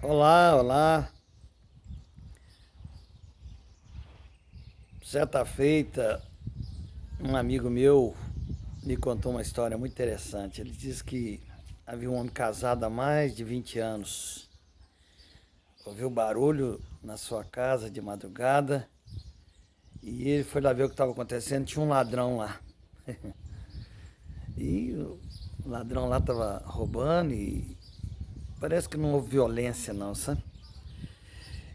Olá, olá. Certa feita, um amigo meu me contou uma história muito interessante. Ele disse que havia um homem casado há mais de 20 anos. Ouviu barulho na sua casa de madrugada e ele foi lá ver o que estava acontecendo. Tinha um ladrão lá. E o ladrão lá estava roubando e parece que não houve violência não, sabe?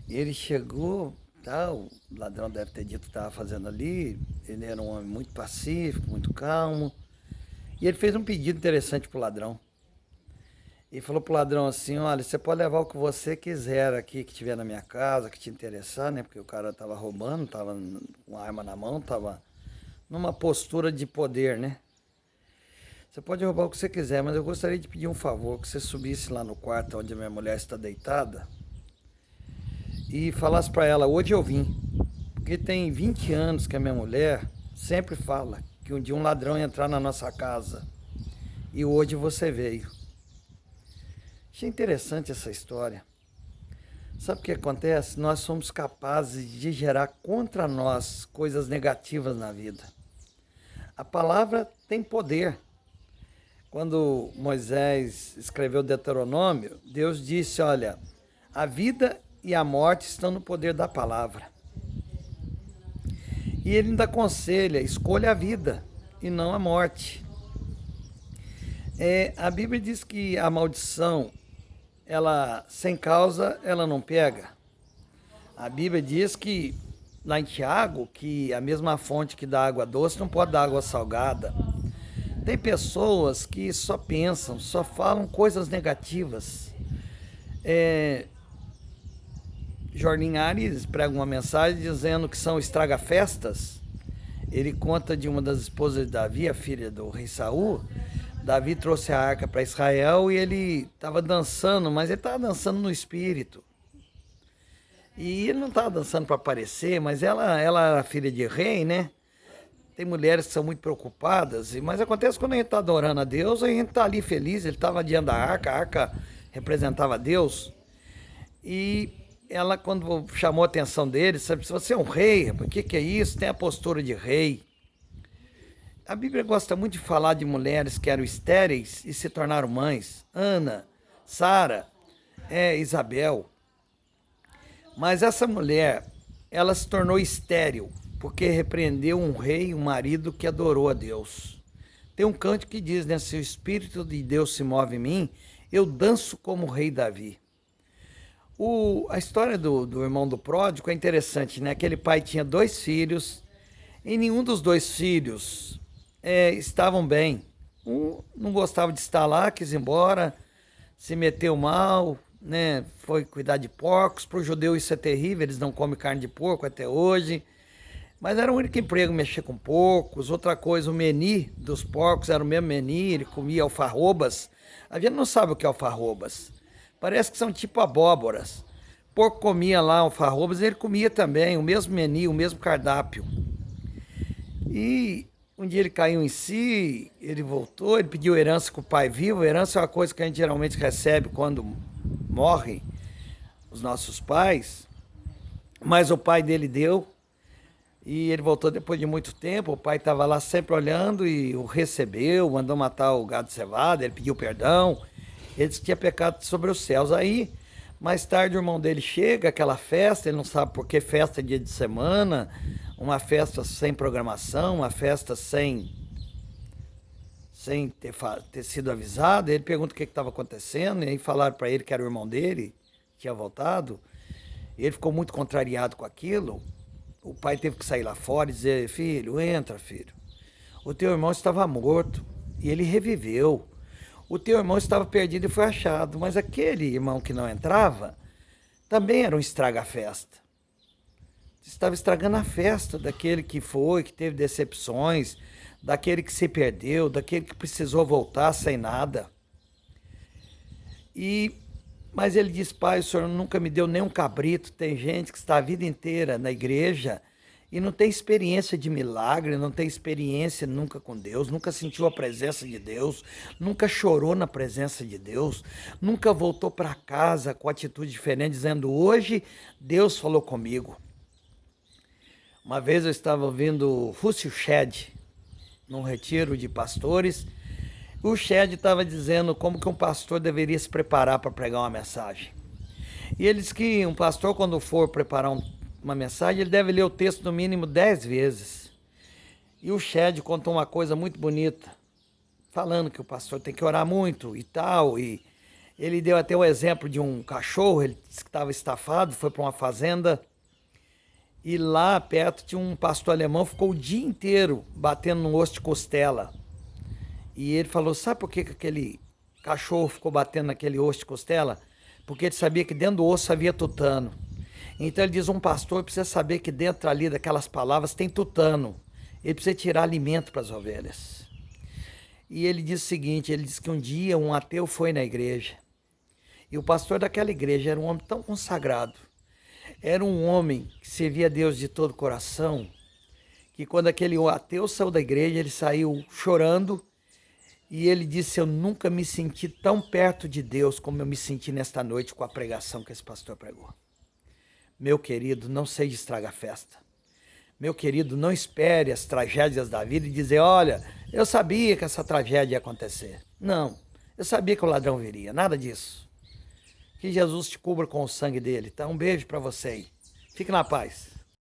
E ele chegou, tal, o ladrão deve ter dito o que estava fazendo ali. Ele era um homem muito pacífico, muito calmo. E ele fez um pedido interessante pro ladrão. E falou pro ladrão assim: olha, você pode levar o que você quiser aqui, que tiver na minha casa, que te interessar, né? Porque o cara tava roubando, tava com a arma na mão, tava numa postura de poder, né? Você pode roubar o que você quiser, mas eu gostaria de pedir um favor, que você subisse lá no quarto onde a minha mulher está deitada e falasse para ela: hoje eu vim. Porque tem 20 anos que a minha mulher sempre fala que um dia um ladrão ia entrar na nossa casa e hoje você veio. Achei interessante essa história. Sabe o que acontece? Nós somos capazes de gerar contra nós coisas negativas na vida. A palavra tem poder. Quando Moisés escreveu Deuteronômio, Deus disse: olha, a vida e a morte estão no poder da palavra. E ele ainda aconselha: escolha a vida e não a morte. A Bíblia diz que a maldição, ela sem causa, ela não pega. A Bíblia diz que, lá em Tiago, que a mesma fonte que dá água doce não pode dar água salgada. Tem pessoas que só pensam, só falam coisas negativas. Jornin Ares prega uma mensagem dizendo que são estraga-festas. Ele conta de uma das esposas de Davi, a filha do rei Saul. Davi trouxe a arca para Israel e ele estava dançando, mas ele estava dançando no espírito. E ele não estava dançando para aparecer, mas ela era filha de rei, né? Tem mulheres que são muito preocupadas, mas acontece quando a gente está adorando a Deus, a gente está ali feliz. Ele estava diante da arca, a arca representava Deus. E ela, quando chamou a atenção dele, sabe, se você é um rei, o que é isso? Tem a postura de rei. A Bíblia gosta muito de falar de mulheres que eram estéreis e se tornaram mães. Ana, Sara, Isabel. Mas essa mulher, ela se tornou estéril, porque repreendeu um rei, um marido que adorou a Deus. Tem um canto que diz, né? Se o Espírito de Deus se move em mim, eu danço como o rei Davi. A história do irmão do pródigo é interessante, né? Aquele pai tinha 2 filhos e nenhum dos 2 filhos estavam bem. Um não gostava de estar lá, quis ir embora, se meteu mal, né? Foi cuidar de porcos. Para o judeu isso é terrível, eles não comem carne de porco até hoje. Mas era o único emprego mexer com porcos. Outra coisa, o menu dos porcos era o mesmo menu, ele comia alfarrobas. A gente não sabe o que é alfarrobas. Parece que são tipo abóboras. O porco comia lá alfarrobas, ele comia também o mesmo menu, o mesmo cardápio. E um dia ele caiu em si, ele voltou, ele pediu herança com o pai vivo. Herança é uma coisa que a gente geralmente recebe quando morre os nossos pais, mas o pai dele deu. E ele voltou depois de muito tempo, o pai estava lá sempre olhando e o recebeu, mandou matar o gado cevado, ele pediu perdão, ele disse que tinha pecado sobre os céus. Aí, mais tarde, o irmão dele chega, aquela festa, ele não sabe por que festa dia de semana, uma festa sem programação, uma festa sem ter sido avisado. Ele pergunta o que estava acontecendo, e aí falaram para ele que era o irmão dele, que tinha voltado. Ele ficou muito contrariado com aquilo. O pai teve que sair lá fora e dizer: filho, entra, filho. O teu irmão estava morto e ele reviveu. O teu irmão estava perdido e foi achado. Mas aquele irmão que não entrava também era um estraga-festa. Estava estragando a festa daquele que foi, que teve decepções, daquele que se perdeu, daquele que precisou voltar sem nada. Mas ele diz: pai, o senhor nunca me deu nem um cabrito. Tem gente que está a vida inteira na igreja e não tem experiência de milagre, não tem experiência nunca com Deus, nunca sentiu a presença de Deus, nunca chorou na presença de Deus, nunca voltou para casa com atitude diferente, dizendo: hoje Deus falou comigo. Uma vez eu estava ouvindo Russell Shedd, num retiro de pastores. O Shedd estava dizendo como que um pastor deveria se preparar para pregar uma mensagem. E ele disse que um pastor, quando for preparar uma mensagem, ele deve ler o texto no mínimo 10 vezes. E o Shedd contou uma coisa muito bonita, falando que o pastor tem que orar muito e tal. E ele deu até o exemplo de um cachorro, ele disse que estava estafado, foi para uma fazenda. E lá perto tinha um pastor alemão, ficou o dia inteiro batendo no osso de costela. E ele falou: sabe por que aquele cachorro ficou batendo naquele osso de costela? Porque ele sabia que dentro do osso havia tutano. Então ele diz: um pastor precisa saber que dentro ali daquelas palavras tem tutano. Ele precisa tirar alimento para as ovelhas. E ele diz o seguinte, ele diz que um dia um ateu foi na igreja. E o pastor daquela igreja era um homem tão consagrado. Era um homem que servia a Deus de todo o coração, que quando aquele ateu saiu da igreja, ele saiu chorando, e ele disse: eu nunca me senti tão perto de Deus como eu me senti nesta noite com a pregação que esse pastor pregou. Meu querido, não seja estraga-festa. Meu querido, não espere as tragédias da vida e dizer: olha, eu sabia que essa tragédia ia acontecer. Não, eu sabia que o ladrão viria, nada disso. Que Jesus te cubra com o sangue dele, tá? Um beijo para você aí. Fique na paz.